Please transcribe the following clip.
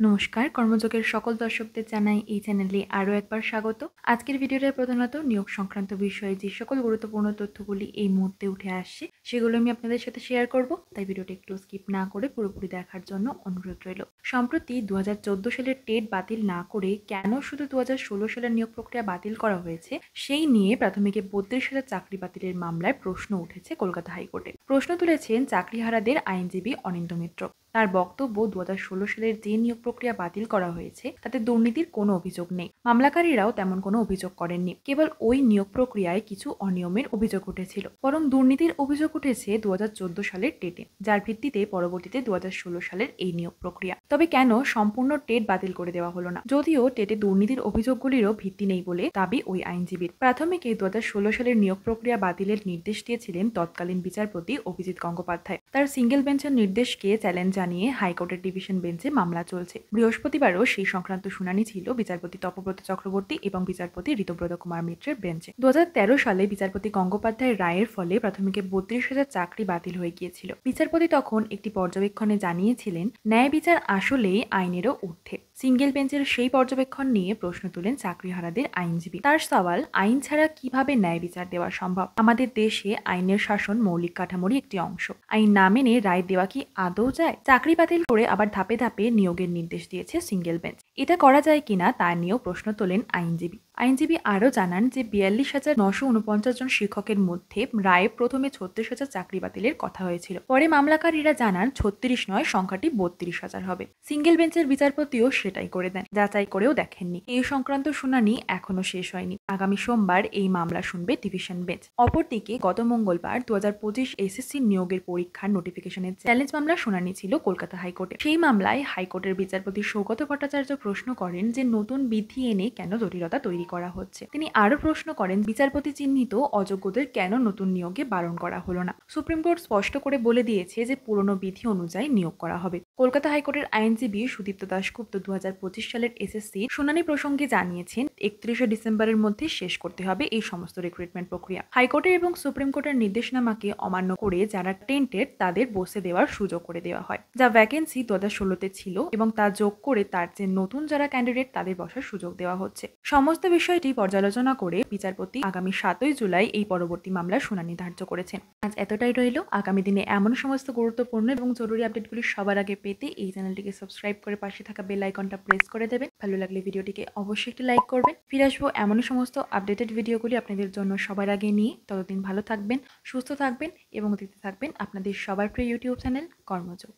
নমস্কার, কর্মযোগের সকল দর্শকদের জানাই এই চ্যানেলে আরও একবার স্বাগত। আজকের ভিডিওটায় প্রধানত নিয়োগ সংক্রান্ত বিষয়ে যে সকল গুরুত্বপূর্ণ তথ্যগুলি এই মুহূর্তে উঠে আসছে সেগুলো আমি আপনাদের সাথে শেয়ার করব, তাই ভিডিওটা একটু স্কিপ না করে পুরোপুরি দেখার জন্য অনুরোধ রইল। সম্প্রতি 2014 সালের টেট বাতিল না করে কেন শুধু 2016 সালের নিয়োগ প্রক্রিয়া বাতিল করা হয়েছে সেই নিয়ে প্রাথমিকে 32,000 চাকরি বাতিলের মামলায় প্রশ্ন উঠেছে কলকাতা হাইকোর্টে। প্রশ্ন তুলেছেন চাকরিহারাদের আইনজীবী অনিন্দ্য মিত্র। তার বক্তব্য, 2016 সালের যে নিয়োগ প্রক্রিয়া বাতিল করা হয়েছে তাতে দুর্নীতির কোনো অভিযোগ নেই। মামলাকারীরাও তেমন কোনো অভিযোগ করেননি। কেবল ওই নিয়োগ প্রক্রিয়ায় কিছু অনিয়মের অভিযোগ উঠেছিল। বরং দুর্নীতির অভিযোগ উঠেছে 2014 সালের টেটে, যার ভিত্তিতে পরবর্তীতে 2016 সালের এই নিয়োগ প্রক্রিয়া। তবে কেন সম্পূর্ণ টেট বাতিল করে দেওয়া হলো না? যদিও টেটে দুর্নীতির অভিযোগগুলিরও ভিত্তি নেই বলে দাবি ওই আইনজীবীর। প্রাথমিকে 2016 সালের নিয়োগ প্রক্রিয়া বাতিলের নির্দেশ দিয়েছিলেন তৎকালীন বিচারপতি অভিজিৎ গঙ্গোপাধ্যায়। তার সিঙ্গেল বেঞ্চের নির্দেশকে চ্যালেঞ্জ জানিয়ে হাইকোর্টের ডিভিশন বেঞ্চে মামলা চলছে। বৃহস্পতিবারও সেই সংক্রান্ত শুনানি ছিল বিচারপতি তপব্রত চক্রবর্তী এবং বিচারপতি ঋতব্রত কুমার মিত্রের বেঞ্চে। 2013 সালে বিচারপতি গঙ্গোপাধ্যায়ের রায়ের ফলে প্রাথমিকে 32,000 চাকরি বাতিল হয়ে গিয়েছিল। বিচারপতি তখন একটি পর্যবেক্ষণে জানিয়েছিলেন, ন্যায় বিচার আসলেই আইনেরও ঊর্ধ্বে। সিঙ্গেল বেঞ্চের সেই পর্যবেক্ষণ নিয়ে প্রশ্ন তুলেন চাকরিহারাদের আইনজীবী। তার সওয়াল, আইন ছাড়া কিভাবে ন্যায় বিচার দেওয়া সম্ভব? আমাদের দেশে আইনের শাসন মৌলিক কাঠামোরই একটি অংশ। আইন না মেনে রায় দেওয়া কি আদৌ যায়? চাকরি বাতিল করে আবার ধাপে ধাপে নিয়োগের নির্দেশ দিয়েছে সিঙ্গেল বেঞ্চ। এটা করা যায় কিনা তা নিয়েও প্রশ্ন তোলেন আইনজীবী আরও জানান যে 42,949 জন শিক্ষকের মধ্যে রায়ে প্রথমে 36,000 চাকরি বাতিলের কথা হয়েছিল। পরে মামলাকারীরা জানান 36 নয়, সংখ্যাটি 32,000 হবে। সিঙ্গেল বেঞ্চের বিচারপতিও সেটাই করে দেন, যাচাই করেও দেখেননি। এই সংক্রান্ত শুনানি এখনো শেষ হয়নি। আগামী সোমবার এই মামলা শুনবে ডিভিশন বেঞ্চ। অপরদিকে গত মঙ্গলবার 2025 এসএসসি নিয়োগের পরীক্ষার নোটিফিকেশনের চ্যালেঞ্জ মামলা শুনানি ছিল কলকাতা হাইকোর্টে। সেই মামলায় হাইকোর্টের বিচারপতি সৌগত ভট্টাচার্য প্রশ্ন করেন যে নতুন বিধি এনে কেন জটিলতা তৈরি করা হচ্ছে। তিনি আরো প্রশ্ন করেন, বিচারপতি চিহ্নিত অযোগ্যদের কেন নতুন নিয়োগে বারণ করা হলো না? সুপ্রিম কোর্ট স্পষ্ট করে বলে দিয়েছে যে পুরনো বিধি অনুযায়ী নিয়োগ করা হবে। কলকাতা হাইকোর্টের আইনজীবী সুদীপ্ত দাশগুপ্ত 2025 সালের এসএসসি শুনানি প্রসঙ্গে জানিয়েছেন, 31শে ডিসেম্বরের মধ্যে শেষ করতে হবে এই সমস্ত রিক্রুটমেন্ট প্রক্রিয়া। হাইকোর্টের এবং সুপ্রিম কোর্টের নির্দেশনামাকে অমান্য করে যারা টেন্টেড তাদের বসে দেওয়ার সুযোগ করে দেওয়া হয়, যা ভ্যাকেন্সি 2016-তে ছিল, এবং তা যোগ করে তার যে নতুন যারা ক্যান্ডিডেট তাদের বসার সুযোগ দেওয়া হচ্ছে। সমস্ত বিষয়টি পর্যালোচনা করে বিচারপতি আগামী 7ই জুলাই এই পরবর্তী মামলার শুনানি ধার্য করেছেন। আজ এতটাই রইল। আগামী দিনে এমন সমস্ত গুরুত্বপূর্ণ এবং জরুরি আপডেটগুলি সবার আগে পেতে এই চ্যানেলটিকে সাবস্ক্রাইব করে পাশে থাকা বেল আইকনটা প্রেস করে দেবেন। ভালো লাগলে ভিডিওটিকে অবশ্যই একটি লাইক করবেন। ফিরে আসবো এমন সমস্ত আপডেটেড ভিডিওগুলি আপনাদের জন্য সবার আগে নিয়ে। ততদিন ভালো থাকবেন, সুস্থ থাকবেন এবং দেখতে থাকবেন আপনাদের সবার প্রিয় ইউটিউব চ্যানেল কর্মযোগ।